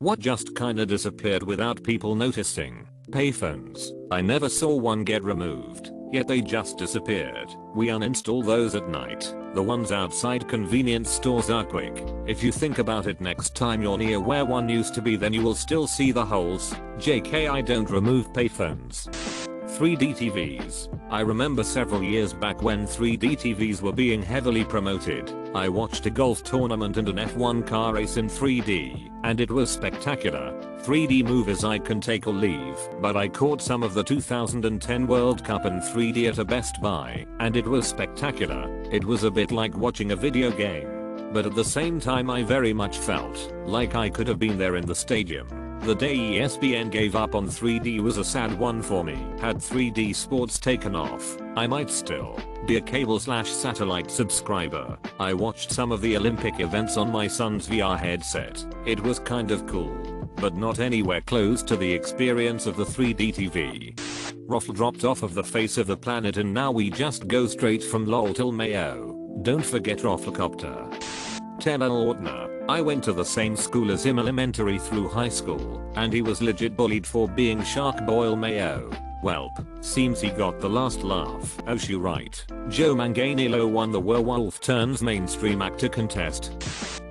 What just kinda disappeared without people noticing? Payphones. I never saw one get removed, yet they just disappeared. We uninstall those at night. The ones outside convenience stores are quick. If you think about it, next time you're near where one used to be, then you will still see the holes. JK, I don't remove payphones. 3D TVs. I remember several years back when 3D TVs were being heavily promoted. I watched a golf tournament and an F1 car race in 3D, and it was spectacular. 3D movies I can take or leave, but I caught some of the 2010 World Cup in 3D at a Best Buy, and it was spectacular. It was a bit like watching a video game, but at the same time I very much felt like I could have been there in the stadium. The day ESPN gave up on 3D was a sad one for me. Had 3D sports taken off, I might still be a cable/satellite subscriber. I watched some of the Olympic events on my son's VR headset. It was kind of cool, but not anywhere close to the experience of the 3D TV. Roffle dropped off of the face of the planet and now we just go straight from LOL till Mayo. Don't forget Rofflecopter. Tell Ordner. I went to the same school as him elementary through high school, and he was legit bullied for being Shark Boil Mayo. Welp, seems he got the last laugh. Oh she right. Joe Manganiello won the Werewolf Turns Mainstream Actor contest.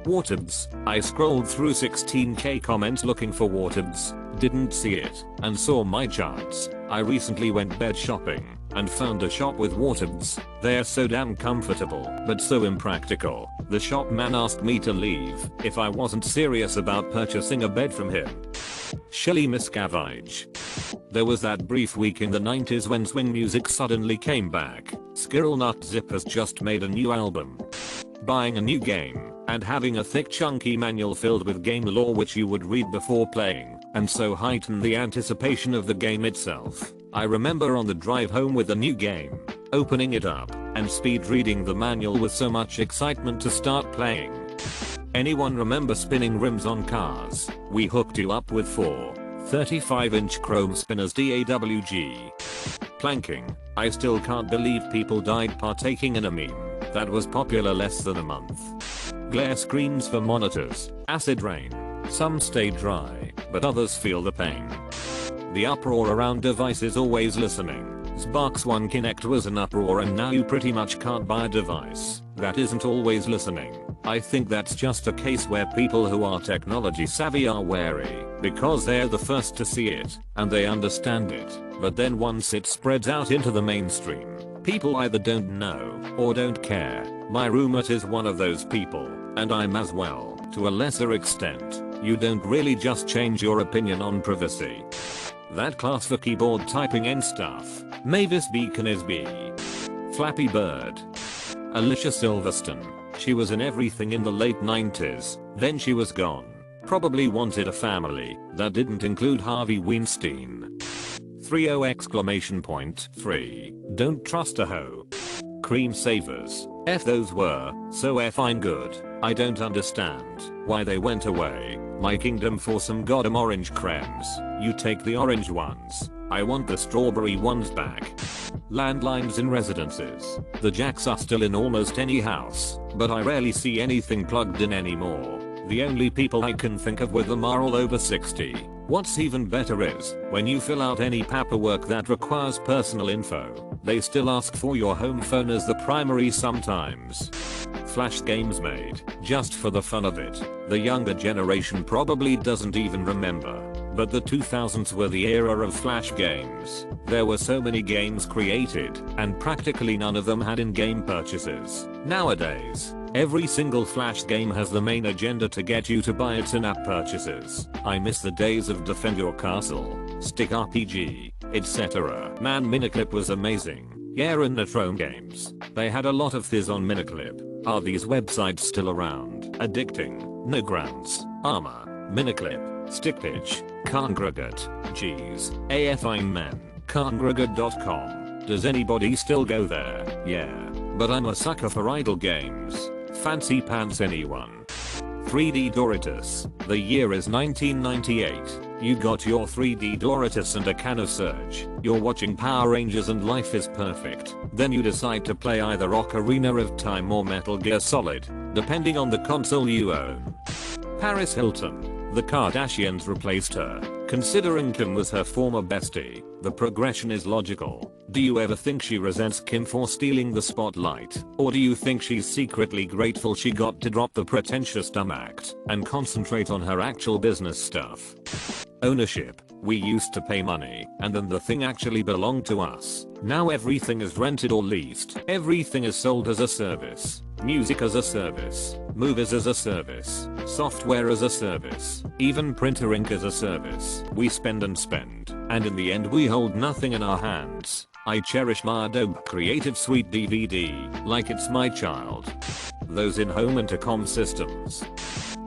Waterbs. I scrolled through 16k comments looking for Waterbs, didn't see it, and saw my chance. I recently went bed shopping and found a shop with Waterbs. They're so damn comfortable, but so impractical. The shop man asked me to leave if I wasn't serious about purchasing a bed from him. Shelly Miscavige. There was that brief week in the 90s when swing music suddenly came back. Skirl Nut Zip has just made a new album. Buying a new game and having a thick chunky manual filled with game lore which you would read before playing, and so heighten the anticipation of the game itself. I remember on the drive home with the new game, opening it up and speed reading the manual with so much excitement to start playing. Anyone remember spinning rims on cars? We hooked you up with 4 35-inch chrome spinners DAWG. Planking. I still can't believe people died partaking in a meme that was popular less than a month. Glare screens for monitors. Acid rain. Some stay dry, but others feel the pain. The uproar around devices always listening. Xbox One Kinect was an uproar and now you pretty much can't buy a device that isn't always listening. I think that's just a case where people who are technology savvy are wary because they're the first to see it and they understand it, but then once it spreads out into the mainstream, people either don't know or don't care. My roommate is one of those people, and I'm as well, to a lesser extent. You don't really just change your opinion on privacy. That class for keyboard typing and stuff. Mavis Beacon is B. Flappy Bird. Alicia Silverstone. She was in everything in the late 90s, then she was gone. Probably wanted a family that didn't include Harvey Weinstein. 30 exclamation point 3. Don't trust a hoe. Cream savers. F those were so effing good. I don't understand why they went away. My kingdom for some goddamn orange cremes. You take the orange ones. I want the strawberry ones back. Landlines in residences. The jacks are still in almost any house, but I rarely see anything plugged in anymore. The only people I can think of with them are all over 60. What's even better is, when you fill out any paperwork that requires personal info, they still ask for your home phone as the primary sometimes. Flash games made just for the fun of it. The younger generation probably doesn't even remember, but the 2000s were the era of flash games. There were so many games created, and practically none of them had in-game purchases. Nowadays, every single flash game has the main agenda to get you to buy its in-app purchases. I miss the days of Defend Your Castle, Stick RPG, etc. Man, Miniclip was amazing. Yeah, and Netrome games. They had a lot of this on Miniclip. Are these websites still around? Addicting, Newgrounds, Armor, Miniclip, Stickpitch, Congregate, Geez, AFIM men, Congregate.com. Does anybody still go there? Yeah, but I'm a sucker for idle games. Fancy pants anyone? 3D Doritos. The year is 1998. You got your 3D Doritos and a can of Surge. You're watching Power Rangers and life is perfect. Then you decide to play either Ocarina of Time or Metal Gear Solid, depending on the console you own. Paris Hilton. The Kardashians replaced her. Considering Kim was her former bestie, the progression is logical. Do you ever think she resents Kim for stealing the spotlight? Or do you think she's secretly grateful she got to drop the pretentious dumb act and concentrate on her actual business stuff? Ownership. We used to pay money, and then the thing actually belonged to us. Now everything is rented or leased. Everything is sold as a service. Music as a service. Movies as a service. Software as a service. Even printer ink as a service. We spend and spend, and in the end we hold nothing in our hands. I cherish my Adobe Creative Suite DVD like it's my child. Those in home intercom systems.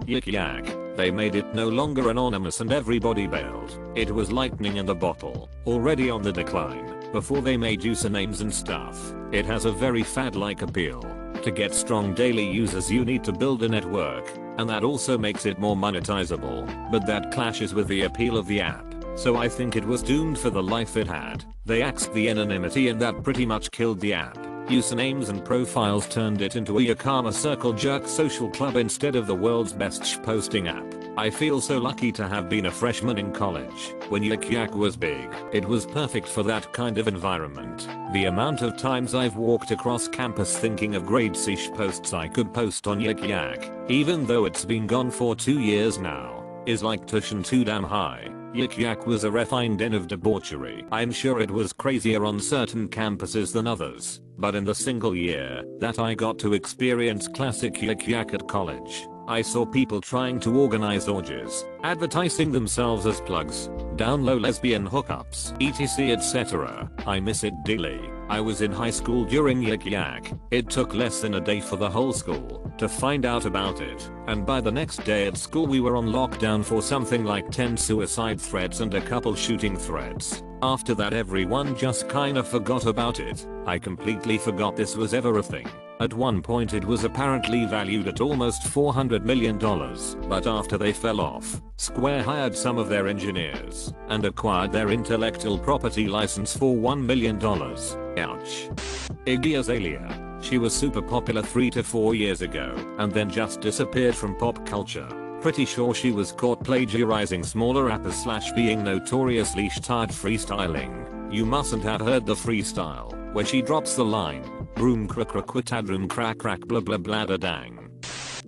Yik yak. They made it no longer anonymous and everybody bailed. It was lightning in the bottle, already on the decline, before they made usernames and stuff. It has a very fad-like appeal. To get strong daily users you need to build a network, and that also makes it more monetizable, but that clashes with the appeal of the app. So I think it was doomed for the life it had. They axed the anonymity and that pretty much killed the app. Usernames and profiles turned it into a Yakama circle jerk social club instead of the world's best shitposting app. I feel so lucky to have been a freshman in college when Yik Yak was big. It was perfect for that kind of environment. The amount of times I've walked across campus thinking of great posts I could post on Yik Yak, even though it's been gone for 2 years now, is like tuition too damn high. Yik Yak was a refined den of debauchery. I'm sure it was crazier on certain campuses than others, but in the single year that I got to experience classic Yik Yak at college, I saw people trying to organize orgies, advertising themselves as plugs, down low lesbian hookups, etc etc. I miss it dearly. I was in high school during Yik Yak. It took less than a day for the whole school to find out about it, and by the next day at school we were on lockdown for something like 10 suicide threats and a couple shooting threats. After that everyone just kinda forgot about it. I completely forgot this was ever a thing. At one point it was apparently valued at almost $400 million, but after they fell off, Square hired some of their engineers and acquired their intellectual property license for $1 million. Ouch. Iggy Azalea. She was super popular 3 to 4 years ago and then just disappeared from pop culture. Pretty sure she was caught plagiarizing smaller rappers / being notoriously tired freestyling. You mustn't have heard the freestyle where she drops the line, broom crack quitadroom crack crack blah blah blah da dang.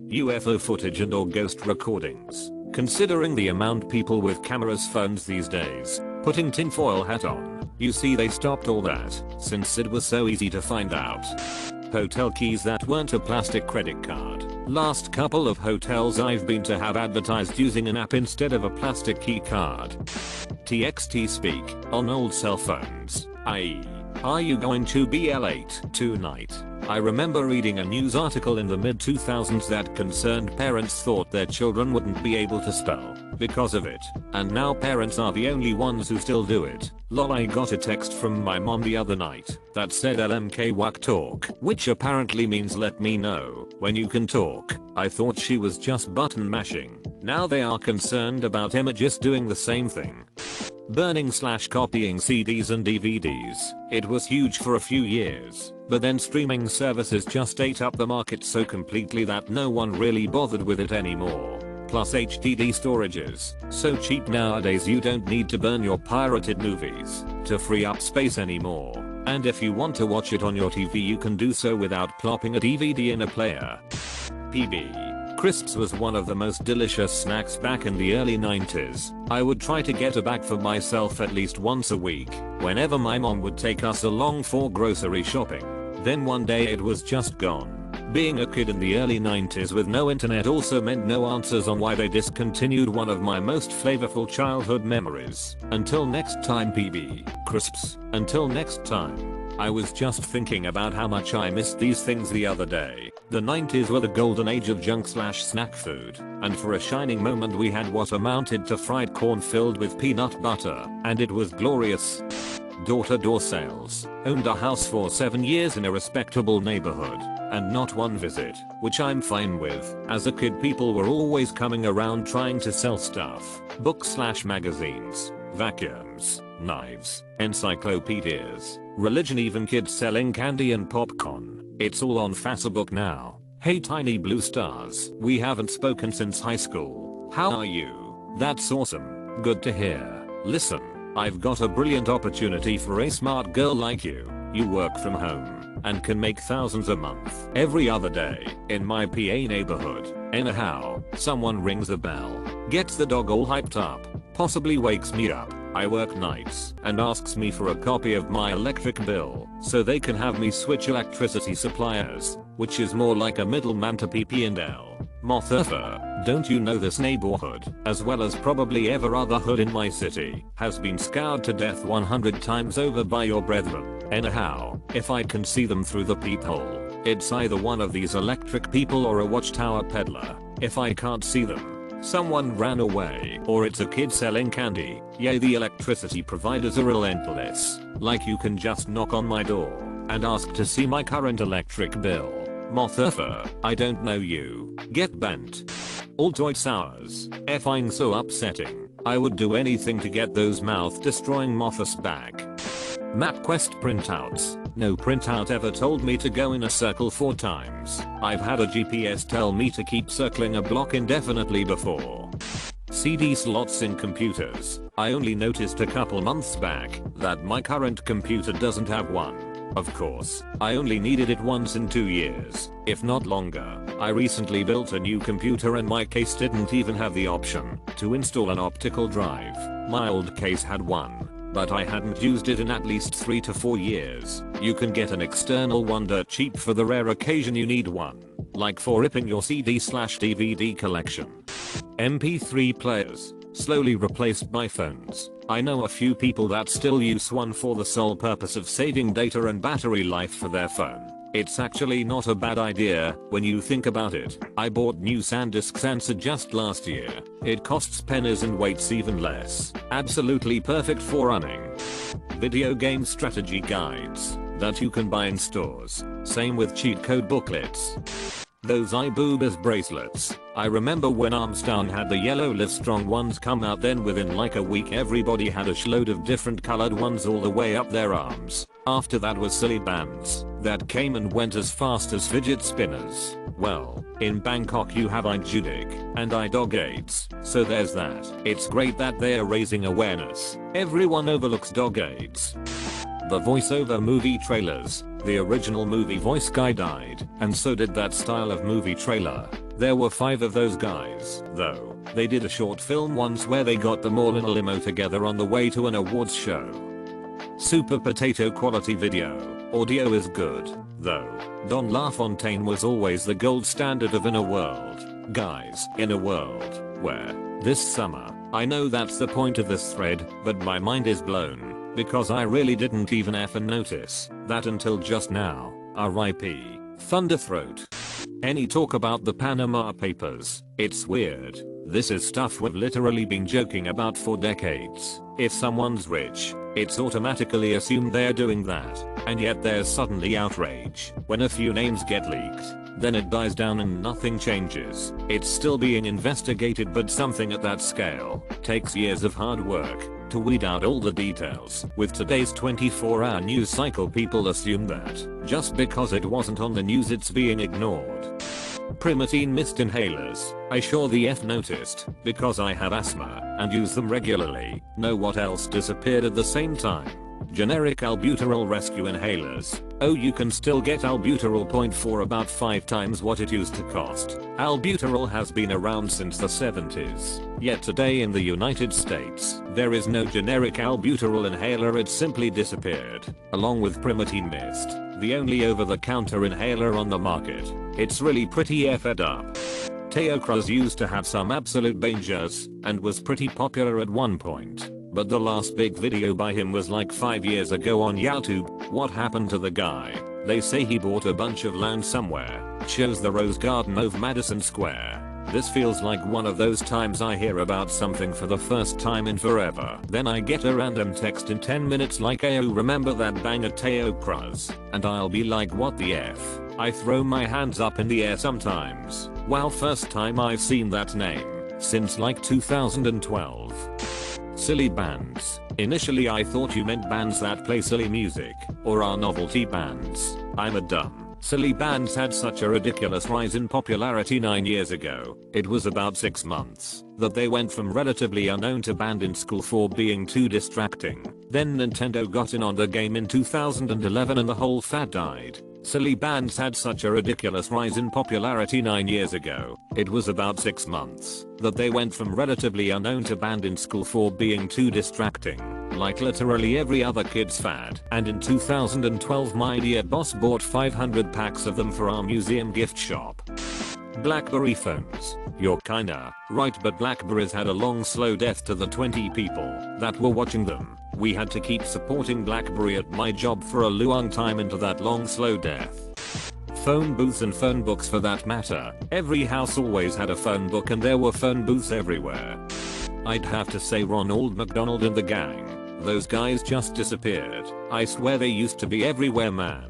UFO footage and or ghost recordings. Considering the amount people with cameras phones these days, putting tinfoil hat on, you see they stopped all that since it was so easy to find out. Hotel keys that weren't a plastic credit card. Last couple of hotels I've been to have advertised using an app instead of a plastic key card. TXT speak on old cell phones, i.e. Are you going to be late tonight? I remember reading a news article in the mid-2000s that concerned parents thought their children wouldn't be able to spell because of it, and now parents are the only ones who still do it. Lol, I got a text from my mom the other night that said LMK wak talk, which apparently means let me know when you can talk. I thought she was just button mashing. Now they are concerned about images doing the same thing. Burning / copying CDs and DVDs. It was huge for a few years, but then streaming services just ate up the market so completely that no one really bothered with it anymore. Plus HDD storages, so cheap nowadays you don't need to burn your pirated movies to free up space anymore. And if you want to watch it on your TV you can do so without plopping a DVD in a player. PB. Crisps was one of the most delicious snacks back in the early 90s. I would try to get a bag for myself at least once a week, whenever my mom would take us along for grocery shopping. Then one day it was just gone. Being a kid in the early 90s with no internet also meant no answers on why they discontinued one of my most flavorful childhood memories. Until next time PB. Crisps. Until next time. I was just thinking about how much I missed these things the other day. The 90s were the golden age of junk / snack food, and for a shining moment we had what amounted to fried corn filled with peanut butter, and it was glorious. Door-to-door sales. Owned a house for 7 years in a respectable neighborhood, and not one visit, which I'm fine with. As a kid people were always coming around trying to sell stuff. Books / magazines, vacuums, knives, encyclopedias, religion, even kids selling candy and popcorn. It's all on Facebook now. Hey tiny blue stars, we haven't spoken since high school. How are you? That's awesome. Good to hear. Listen, I've got a brilliant opportunity for a smart girl like you. You work from home and can make thousands a month every other day in my PA neighborhood. Anyhow, someone rings the bell, gets the dog all hyped up, possibly wakes me up. I work nights and asks me for a copy of my electric bill so they can have me switch electricity suppliers, which is more like a middleman to PP&L. Motherfucker, don't you know this neighborhood, as well as probably every other hood in my city, has been scoured to death 100 times over by your brethren. Anyhow, if I can see them through the peephole, it's either one of these electric people or a watchtower peddler. If I can't see them, someone ran away or it's a kid selling candy. Yeah, the electricity providers are relentless. Like you can just knock on my door and ask to see my current electric bill. Motherfucker, I don't know you. Get bent. Altoid sours. Effing so upsetting. I would do anything to get those mouth destroying mothers back. MapQuest printouts. No printout ever told me to go in a circle 4 times. I've had a GPS tell me to keep circling a block indefinitely before. CD slots in computers. I only noticed a couple months back that my current computer doesn't have one. Of course, I only needed it once in 2 years, if not longer. I recently built a new computer and my case didn't even have the option to install an optical drive. My old case had one, but I hadn't used it in at least 3 to 4 years. You can get an external one dirt cheap for the rare occasion you need one, like for ripping your CD/DVD collection. MP3 players, slowly replaced by phones. I know a few people that still use one for the sole purpose of saving data and battery life for their phone. It's actually not a bad idea when you think about it. I bought new SanDisk Sansa just last year. It costs pennies and weights even less. Absolutely perfect for running video game strategy guides that you can buy in stores. Same with cheat code booklets. Those iBoobas bracelets. I remember when Armstrong had the yellow Livestrong ones come out, then within like a week everybody had a shload of different colored ones all the way up their arms. After that was silly bands that came and went as fast as fidget spinners. Well, in Bangkok you have iJudic and iDogAids, so there's that. It's great that they're raising awareness. Everyone overlooks dog aids. The voiceover movie trailers. The original movie voice guy died, and so did that style of movie trailer. There were 5 of those guys, though. They did a short film once where they got them all in a limo together on the way to an awards show. Super potato quality video. Audio is good, though. Don LaFontaine was always the gold standard of In a World. Guys, in a world where, this summer, I know that's the point of this thread, but my mind is blown. Because I really didn't even effing notice that until just now. R.I.P. Thunderthroat. Any talk about the Panama Papers? It's weird. This is stuff we've literally been joking about for decades. If someone's rich, it's automatically assumed they're doing that. And yet there's suddenly outrage when a few names get leaked. Then it dies down and nothing changes. It's still being investigated, but something at that scale takes years of hard work to weed out all the details. With today's 24-hour news cycle, people assume that just because it wasn't on the news it's being ignored. Primatine mist inhalers. I sure the F noticed, because I have asthma and use them regularly. Know what else disappeared at the same time? Generic albuterol rescue inhalers. Oh, you can still get albuterol point for about 5 times what it used to cost. Albuterol has been around since the 70s. Yet today in the United States, there is no generic albuterol inhaler. It simply disappeared, along with Primatine Mist, the only over-the-counter inhaler on the market. It's really pretty effed up. Teo Cruz used to have some absolute bangers and was pretty popular at one point. But the last big video by him was like 5 years ago on YouTube. What happened to the guy? They say he bought a bunch of land somewhere. Shows the Rose Garden of Madison Square. This feels like one of those times I hear about something for the first time in forever. Then I get a random text in 10 minutes like, "Ayo, remember that banger Teo Cruz?" And I'll be like, what the F? I throw my hands up in the air sometimes. Wow, first time I've seen that name since like 2012. Silly bands. Initially I thought you meant bands that play silly music, or are novelty bands. I'm a dumb, Silly bands had such a ridiculous rise in popularity 9 years ago, it was about 6 months, that they went from relatively unknown to banned in school for being too distracting. Then Nintendo got in on the game in 2011 and the whole fad died. Silly bands had such a ridiculous rise in popularity 9 years ago, it was about 6 months, that they went from relatively unknown to banned in school for being too distracting. Like literally every other kid's fad. And in 2012 my dear boss bought 500 packs of them for our museum gift shop. BlackBerry phones. You're kinda right, but Blackberries had a long slow death to the 20 people that were watching them. We had to keep supporting BlackBerry at my job for a long time into that long slow death. Phone booths and phone books for that matter. Every house always had a phone book and there were phone booths everywhere. I'd have to say Ronald McDonald and the gang. Those guys just disappeared. I swear they used to be everywhere, man.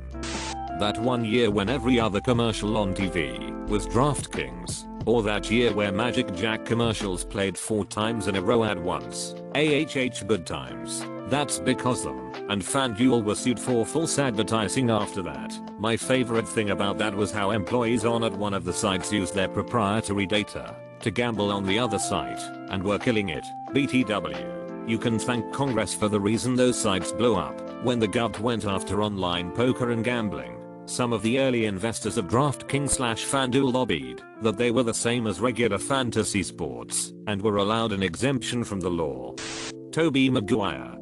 That one year when every other commercial on TV was DraftKings. Or that year where Magic Jack commercials played 4 times in a row at once. AHH good times. That's because them and FanDuel were sued for false advertising after that. My favorite thing about that was how employees on at one of the sites used their proprietary data to gamble on the other site and were killing it. BTW. You can thank Congress for the reason those sites blew up when the gov went after online poker and gambling. Some of the early investors of DraftKings/FanDuel lobbied that they were the same as regular fantasy sports and were allowed an exemption from the law. Tobey Maguire.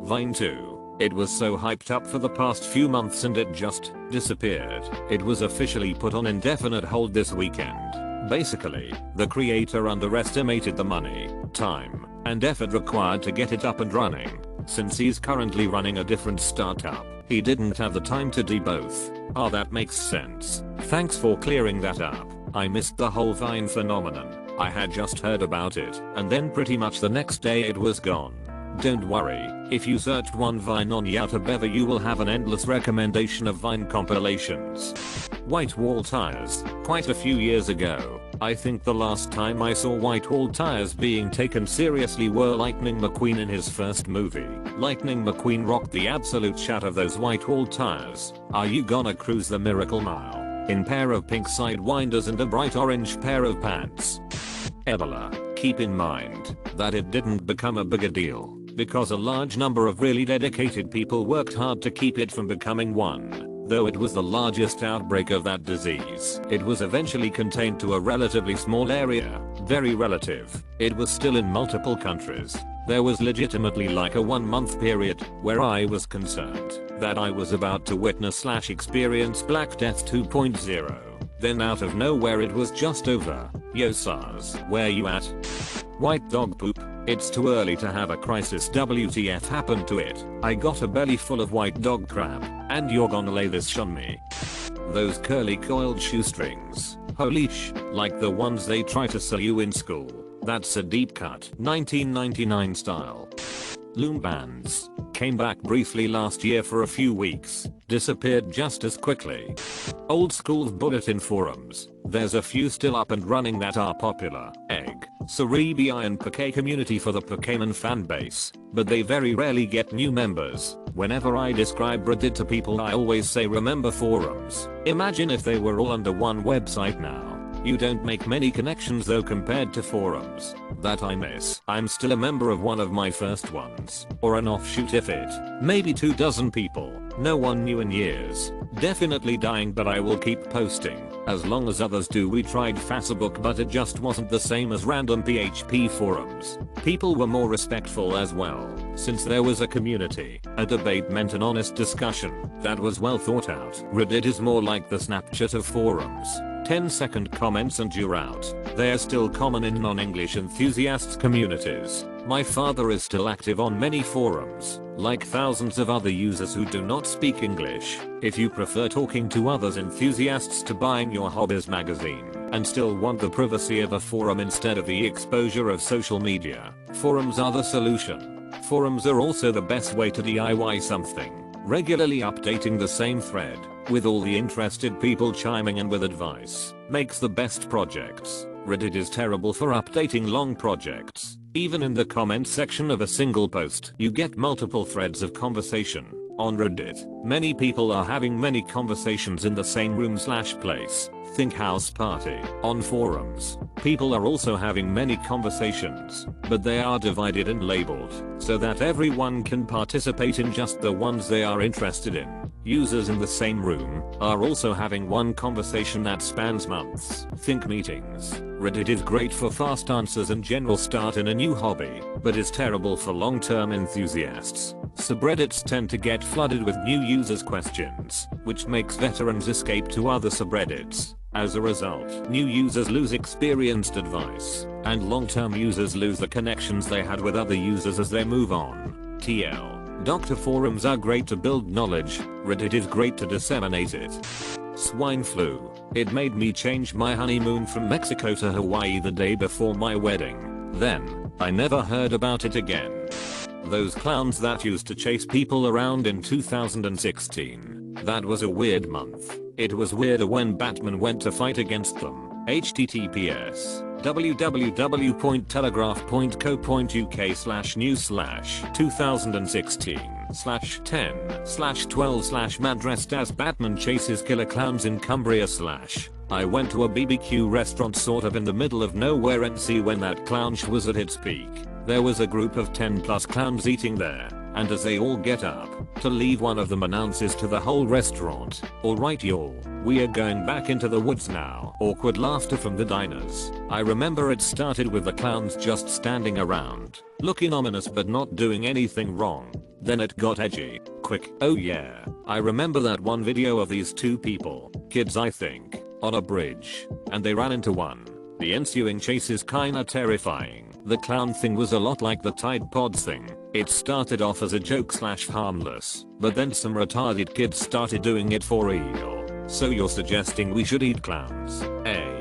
Vine 2. It was so hyped up for the past few months and it just disappeared. It was officially put on indefinite hold this weekend. Basically, the creator underestimated the money, time, and effort required to get it up and running. Since he's currently running a different startup, he didn't have the time to do both. Ah, that makes sense. Thanks for clearing that up. I missed the whole Vine phenomenon. I had just heard about it, and then pretty much the next day it was gone. Don't worry, if you searched one Vine on YouTube ever you will have an endless recommendation of Vine compilations. White wall tires. Quite a few years ago, I think the last time I saw white wall tires being taken seriously were Lightning McQueen in his first movie. Lightning McQueen rocked the absolute shit of those white wall tires. Are you gonna cruise the Miracle Mile in pair of pink sidewinders and a bright orange pair of pants? Ebola. Keep in mind that it didn't become a bigger deal because a large number of really dedicated people worked hard to keep it from becoming one. Though it was the largest outbreak of that disease, it was eventually contained to a relatively small area. Very relative. It was still in multiple countries. There was legitimately like a 1-month period where I was concerned that I was about to witness/experience Black Death 2.0. Then out of nowhere it was just over. Yo SARS, where you at? White dog poop. It's too early to have a crisis. WTF happened to it? I got a belly full of white dog crap, and you're gonna lay this on me. Those curly coiled shoestrings. Holy sh, like the ones they try to sell you in school. That's a deep cut. 1999 style. Loom bands. Came back briefly last year for a few weeks. Disappeared just as quickly. Old school bulletin forums. There's a few still up and running that are popular. Egg, Cerebi and Poké community for the Pokémon fanbase. But they very rarely get new members. Whenever I describe Reddit to people I always say remember forums. Imagine if they were all under one website now. You don't make many connections though compared to forums. That I miss. I'm still a member of one of my first ones. Or an offshoot if it. Maybe 24 people. No one new in years. Definitely dying but I will keep posting. As long as others do. We tried Facebook but it just wasn't the same as random PHP forums. People were more respectful as well. Since there was a community. A debate meant an honest discussion that was well thought out. Reddit is more like the Snapchat of forums. 10-second comments and you're out. They're still common in non-English enthusiasts communities. My father is still active on many forums, like thousands of other users who do not speak English. If you prefer talking to others enthusiasts to buying your hobbies magazine and still want the privacy of a forum instead of the exposure of social media, forums are the solution. Forums are also the best way to DIY something. Regularly updating the same thread, with all the interested people chiming in with advice, makes the best projects. Reddit is terrible for updating long projects. Even in the comment section of a single post, you get multiple threads of conversation On Reddit, many people are having many conversations in the same room/place. Think house party. On forums, people are also having many conversations, but they are divided and labeled so that everyone can participate in just the ones they are interested in. Users in the same room are also having one conversation that spans months. Think meetings. Reddit is great for fast answers and general start in a new hobby, but is terrible for long-term enthusiasts. Subreddits tend to get flooded with new users' questions, which makes veterans escape to other subreddits. As a result, new users lose experienced advice, and long-term users lose the connections they had with other users as they move on. TL. Doctor forums are great to build knowledge, Reddit is great to disseminate it. Swine flu. It made me change my honeymoon from Mexico to Hawaii the day before my wedding. Then, I never heard about it again. Those clowns that used to chase people around in 2016. That was a weird month. It was weirder when Batman went to fight against them. https www.telegraph.co.uk/news/2016/10/12/ Madras as Batman chases killer clowns in Cumbria / I went to a BBQ restaurant sort of in the middle of nowhere and see when that clown show was at its peak. There was a group of 10 plus clowns eating there, and as they all get up to leave, one of them announces to the whole restaurant, "Alright y'all, we are going back into the woods now." Awkward laughter from the diners. I remember it started with the clowns just standing around, looking ominous but not doing anything wrong. Then it got edgy, quick. Oh yeah, I remember that one video of these two people, kids I think, on a bridge, and they ran into one. The ensuing chase is kinda terrifying. The clown thing was a lot like the Tide Pods thing. It started off as a joke/harmless, but then some retarded kids started doing it for real. So you're suggesting we should eat clowns, eh?